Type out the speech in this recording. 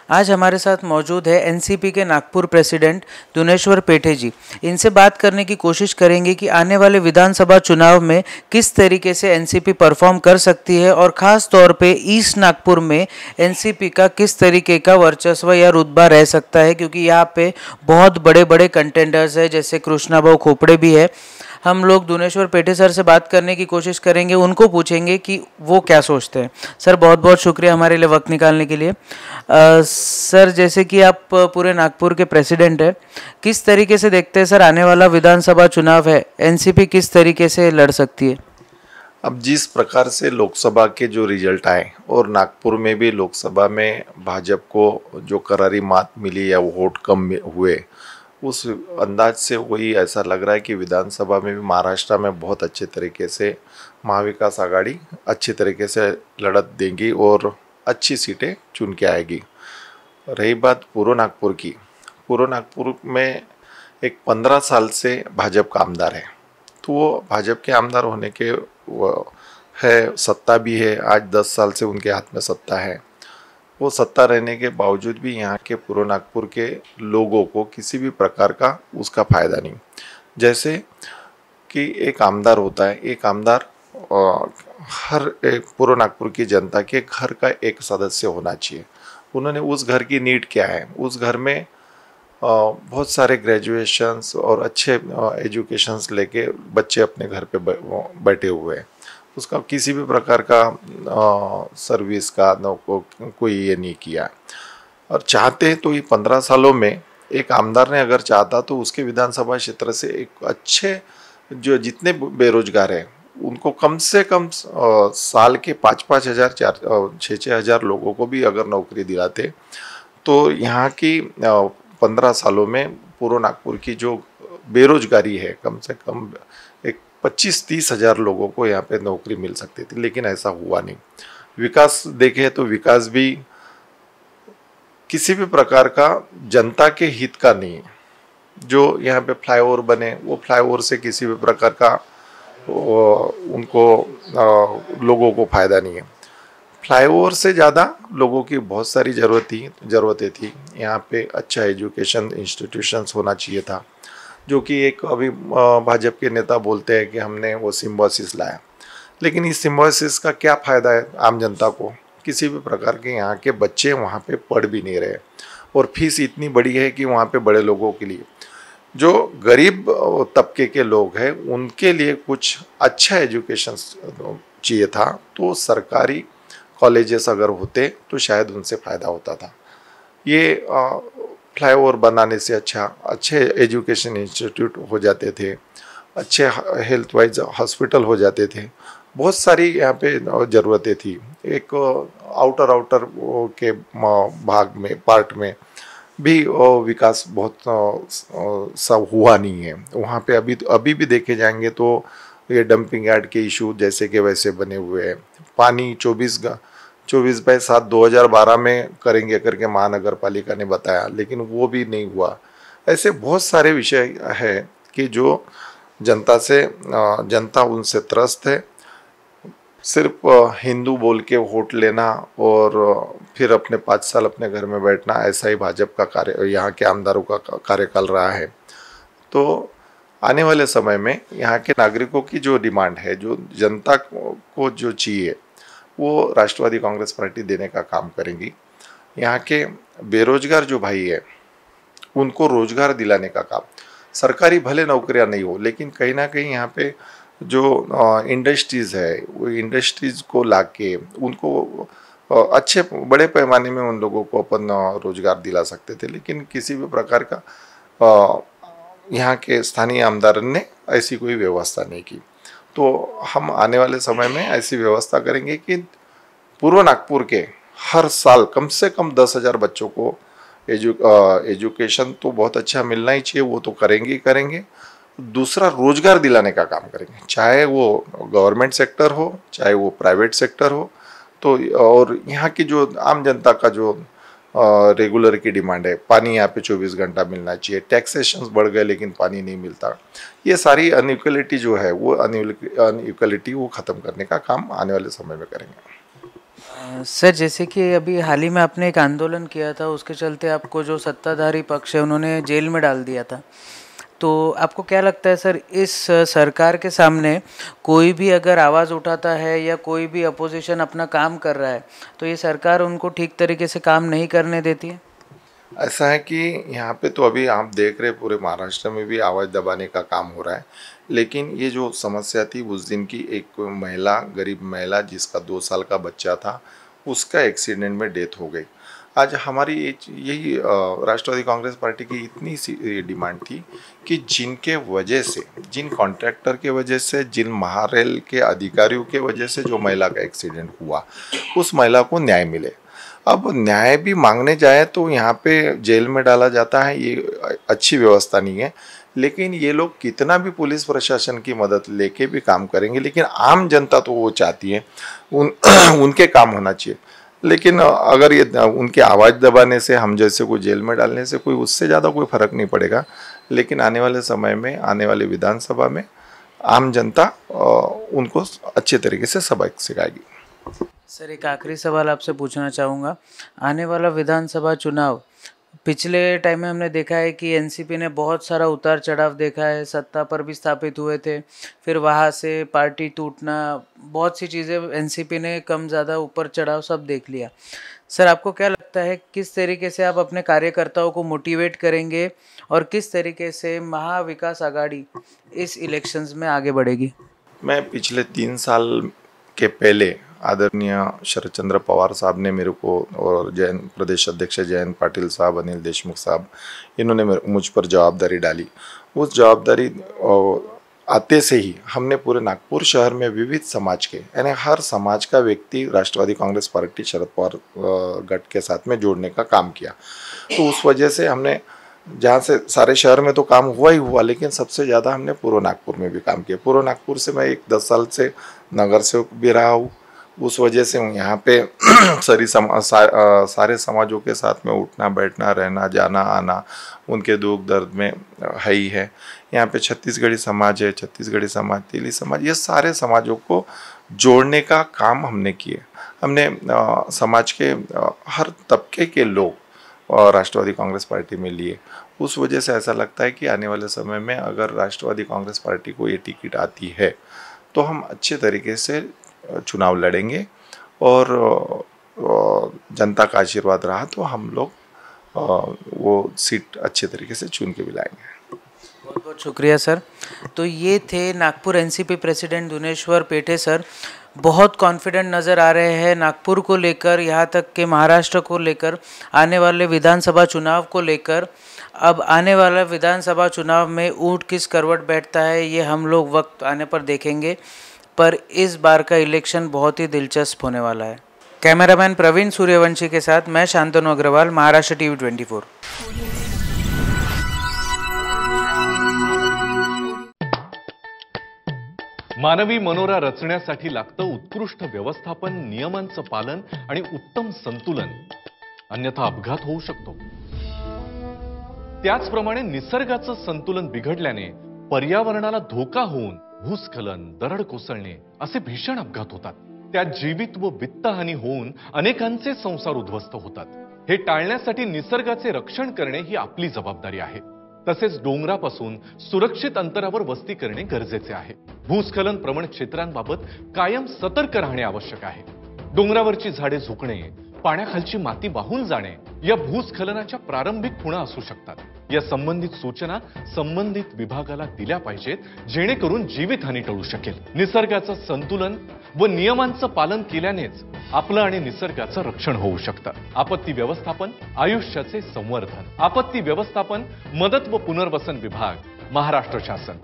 आज हमारे साथ मौजूद है एनसीपी के नागपुर प्रेसिडेंट दुनेश्वर पेठे जी। इनसे बात करने की कोशिश करेंगे कि आने वाले विधानसभा चुनाव में किस तरीके से एनसीपी परफॉर्म कर सकती है और ख़ास तौर पे ईस्ट नागपुर में एनसीपी का किस तरीके का वर्चस्व या रुतबा रह सकता है, क्योंकि यहाँ पे बहुत बड़े बड़े कंटेंडर्स हैं, जैसे कृष्णा भाऊ खोपड़े भी है। हम लोग दुनेश्वर पेठे सर से बात करने की कोशिश करेंगे, उनको पूछेंगे कि वो क्या सोचते हैं। सर, बहुत बहुत शुक्रिया हमारे लिए वक्त निकालने के लिए। सर, जैसे कि आप पूरे नागपुर के प्रेसिडेंट हैं, किस तरीके से देखते हैं सर आने वाला विधानसभा चुनाव है, एनसीपी किस तरीके से लड़ सकती है? अब जिस प्रकार से लोकसभा के जो रिजल्ट आए और नागपुर में भी लोकसभा में भाजपा को जो करारी मात मिली या वोट कम हुए, उस अंदाज से वही ऐसा लग रहा है कि विधानसभा में भी महाराष्ट्र में बहुत अच्छे तरीके से महाविकास आघाड़ी अच्छी तरीके से लड़त देंगी और अच्छी सीटें चुन के आएगी। रही बात पूर्व नागपुर की, पूर्व नागपुर में एक 15 साल से भाजपा का आमदार है, तो वो भाजपा के आमदार होने के वो है, सत्ता भी है, आज 10 साल से उनके हाथ में सत्ता है। वो सत्ता रहने के बावजूद भी यहाँ के पूर्व नागपुर के लोगों को किसी भी प्रकार का उसका फायदा नहीं। जैसे कि एक आमदार होता है, एक आमदार हर एक पूर्व नागपुर की जनता के घर का एक सदस्य होना चाहिए। उन्होंने उस घर की नीड क्या है, उस घर में बहुत सारे ग्रेजुएशंस और अच्छे एजुकेशंस लेके बच्चे अपने घर पे बैठे हुए हैं, उसका किसी भी प्रकार का सर्विस का कोई ये नहीं किया। और चाहते तो ये 15 सालों में एक आमदार ने अगर चाहता तो उसके विधानसभा क्षेत्र से एक अच्छे जो जितने बेरोजगार हैं उनको कम से कम साल के 5-5 हज़ार 6-6 हज़ार लोगों को भी अगर नौकरी दिलाते तो यहाँ की 15 सालों में पूर्व नागपुर की जो बेरोजगारी है कम से कम एक 25-30 हज़ार लोगों को यहाँ पे नौकरी मिल सकती थी, लेकिन ऐसा हुआ नहीं। विकास देखें तो विकास भी किसी भी प्रकार का जनता के हित का नहीं है। जो यहाँ पे फ्लाईओवर बने, वो फ्लाईओवर से किसी भी प्रकार का उनको लोगों को फायदा नहीं है। फ्लाईओवर से ज़्यादा लोगों की बहुत सारी ज़रूरतें थी। यहाँ पे अच्छा एजुकेशन इंस्टीट्यूशंस होना चाहिए था, जो कि एक अभी भाजपा के नेता बोलते हैं कि हमने वो सिम्बोसिस लाया, लेकिन इस सिम्बोसिस का क्या फ़ायदा है आम जनता को? किसी भी प्रकार के यहाँ के बच्चे वहाँ पे पढ़ भी नहीं रहे और फीस इतनी बड़ी है कि वहाँ पे बड़े लोगों के लिए, जो गरीब तबके के लोग हैं, उनके लिए कुछ अच्छा एजुकेशन चाहिए था। तो सरकारी कॉलेजेस अगर होते तो शायद उनसे फ़ायदा होता था। ये फ्लाईओवर बनाने से अच्छे एजुकेशन इंस्टीट्यूट हो जाते थे, अच्छे हेल्थ वाइज हॉस्पिटल हो जाते थे, बहुत सारी यहाँ पे ज़रूरतें थी। एक आउटर के भाग में पार्ट में भी विकास बहुत सब हुआ नहीं है। वहाँ पे अभी भी देखे जाएंगे तो ये डंपिंग यार्ड के इशू जैसे कि वैसे बने हुए हैं। पानी 24/7 2012 में करेंगे करके महानगर पालिका ने बताया, लेकिन वो भी नहीं हुआ। ऐसे बहुत सारे विषय है कि जो जनता उनसे त्रस्त है। सिर्फ हिंदू बोल के वोट लेना और फिर अपने 5 साल अपने घर में बैठना, ऐसा ही भाजपा का कार्य यहाँ के आमदारों का कार्यकाल रहा है। तो आने वाले समय में यहाँ के नागरिकों की जो डिमांड है, जो जनता को जो चाहिए, वो राष्ट्रवादी कांग्रेस पार्टी देने का काम करेंगी। यहाँ के बेरोजगार जो भाई है उनको रोजगार दिलाने का काम, सरकारी भले नौकरियाँ नहीं हो, लेकिन कहीं ना कहीं यहाँ पे जो इंडस्ट्रीज़ है वो इंडस्ट्रीज़ को लाके उनको अच्छे बड़े पैमाने में उन लोगों को अपन रोजगार दिला सकते थे। लेकिन किसी भी प्रकार का यहाँ के स्थानीय आमदार ने ऐसी कोई व्यवस्था नहीं की। तो हम आने वाले समय में ऐसी व्यवस्था करेंगे कि पूर्व नागपुर के हर साल कम से कम 10,000 बच्चों को एजुकेशन तो बहुत अच्छा मिलना ही चाहिए, वो तो करेंगे ही करेंगे। दूसरा, रोजगार दिलाने का काम करेंगे, चाहे वो गवर्नमेंट सेक्टर हो चाहे वो प्राइवेट सेक्टर हो। तो और यहाँ की जो आम जनता का जो रेगुलर की डिमांड है, पानी यहाँ पे 24 घंटा मिलना चाहिए, टैक्सेशंस बढ़ गए लेकिन पानी नहीं मिलता, ये सारी अनइक्वलिटी जो है वो अनइक्वलिटी वो ख़त्म करने का काम आने वाले समय में करेंगे। सर, जैसे कि अभी हाल ही में आपने एक आंदोलन किया था, उसके चलते आपको जो सत्ताधारी पक्ष है उन्होंने जेल में डाल दिया था। तो आपको क्या लगता है सर, इस सरकार के सामने कोई भी अगर आवाज़ उठाता है या कोई भी अपोजिशन अपना काम कर रहा है, तो ये सरकार उनको ठीक तरीके से काम नहीं करने देती है? ऐसा है कि यहाँ पे तो अभी आप देख रहे पूरे महाराष्ट्र में भी आवाज़ दबाने का काम हो रहा है, लेकिन ये जो समस्या थी उस दिन की, एक महिला, गरीब महिला जिसका 2 साल का बच्चा था, उसका एक्सीडेंट में डेथ हो गई। आज हमारी यही राष्ट्रवादी कांग्रेस पार्टी की इतनी सी डिमांड थी कि जिनके वजह से, जिन कॉन्ट्रैक्टर के वजह से, जिन महारेल के अधिकारियों के वजह से जो महिला का एक्सीडेंट हुआ, उस महिला को न्याय मिले। अब न्याय भी मांगने जाए तो यहाँ पे जेल में डाला जाता है, ये अच्छी व्यवस्था नहीं है। लेकिन ये लोग कितना भी पुलिस प्रशासन की मदद लेके भी काम करेंगे, लेकिन आम जनता तो वो चाहती है उनके काम होना चाहिए। लेकिन अगर ये उनकी आवाज़ दबाने से, हम जैसे को जेल में डालने से कोई उससे ज़्यादा कोई फर्क नहीं पड़ेगा। लेकिन आने वाले समय में, आने वाले विधानसभा में आम जनता उनको अच्छे तरीके से सबक सिखाएगी। सर, एक आखिरी सवाल आपसे पूछना चाहूँगा। आने वाला विधानसभा चुनाव, पिछले टाइम में हमने देखा है कि एनसीपी ने बहुत सारा उतार चढ़ाव देखा है, सत्ता पर भी स्थापित हुए थे, फिर वहाँ से पार्टी टूटना, बहुत सी चीज़ें एनसीपी ने कम ज़्यादा ऊपर चढ़ाव सब देख लिया। सर, आपको क्या लगता है किस तरीके से आप अपने कार्यकर्ताओं को मोटिवेट करेंगे और किस तरीके से महाविकास आघाड़ी इस इलेक्शंस में आगे बढ़ेगी? मैं पिछले 3 साल के पहले आदरणीय शरद चंद्र पवार साहब ने मेरे को, और प्रदेश अध्यक्ष जयंत पाटिल साहब, अनिल देशमुख साहब, इन्होंने मुझ पर जवाबदारी डाली। उस जवाबदारी आते से ही हमने पूरे नागपुर शहर में विविध समाज के, यानी हर समाज का व्यक्ति राष्ट्रवादी कांग्रेस पार्टी शरद पवार गठ के साथ में जोड़ने का काम किया। तो उस वजह से हमने, जहाँ से सारे शहर में तो काम हुआ ही हुआ, लेकिन सबसे ज़्यादा हमने पूर्व नागपुर में भी काम किया। पूर्व नागपुर से मैं 10 साल से नगर सेवक भी रहा हूँ। उस वजह से यहाँ पे सारे समाजों के साथ में उठना बैठना, रहना, जाना आना, उनके दुख दर्द में है ही है। यहाँ पे छत्तीसगढ़ी समाज है, छत्तीसगढ़ी समाज, तेली समाज, ये सारे समाजों को जोड़ने का काम हमने किए। हमने समाज के हर तबके के लोग राष्ट्रवादी कांग्रेस पार्टी में लिए। उस वजह से ऐसा लगता है कि आने वाले समय में अगर राष्ट्रवादी कांग्रेस पार्टी को ये टिकट आती है तो हम अच्छे तरीके से चुनाव लड़ेंगे, और जनता का आशीर्वाद रहा तो हम लोग वो सीट अच्छे तरीके से चुन के भी लाएंगे। बहुत बहुत शुक्रिया सर। तो ये थे नागपुर एनसीपी प्रेसिडेंट दुनेश्वर पेठे सर। बहुत कॉन्फिडेंट नज़र आ रहे हैं नागपुर को लेकर, यहाँ तक कि महाराष्ट्र को लेकर, आने वाले विधानसभा चुनाव को लेकर। अब आने वाला विधानसभा चुनाव में ऊंट किस करवट बैठता है ये हम लोग वक्त आने पर देखेंगे, पर इस बार का इलेक्शन बहुत ही दिलचस्प होने वाला है। कैमरामैन प्रवीण सूर्यवंशी के साथ मैं शांतनु अग्रवाल, महाराष्ट्र टीवी 24। मानवी मनोरा रचण्यासाठी लागतं उत्कृष्ट व्यवस्थापन, नियमांचं पालन आणि उत्तम संतुलन, अन्यथा अपघात होऊ शकतो। त्याचप्रमाणे निसर्गाचं संतुलन बिघडल्याने पर्यावरणाला धोका होऊन भूस्खलन, दरड कोसळणे असे भीषण अपघात होतात। त्यात जीवित व वित्तहानी होऊन अनेकांचे संसार उद्ध्वस्त होतात। हे टाळण्यासाठी निसर्गाचे रक्षण करणे ही आपली जबाबदारी आहे। तसेच डोंगरापासून सुरक्षित अंतरावर वस्ती करणे गरजेचे आहे। भूस्खलन प्रवण क्षेत्रांबाबत कायम सतर्क राहणे आवश्यक आहे। डोंगरावरची झाडे झुकणे, पाण्याखालची माती वाहून जाणे या भूस्खलनाच्या प्रारंभिक खुणा असू शकतात। या संबंधित सूचना संबंधित विभागाला दिल्या पाहिजेत, जेणेकरून जीवितहानी टळू शकेल। निसर्गाचं संतुलन व नियमांचं पालन केल्यानेच आपलं आणि निसर्गाचं रक्षण होऊ शकतं। आपत्ती व्यवस्थापन, आयुष्याचे संवर्धन। आपत्ती व्यवस्थापन, मदत व पुनर्वसन विभाग, महाराष्ट्र शासन।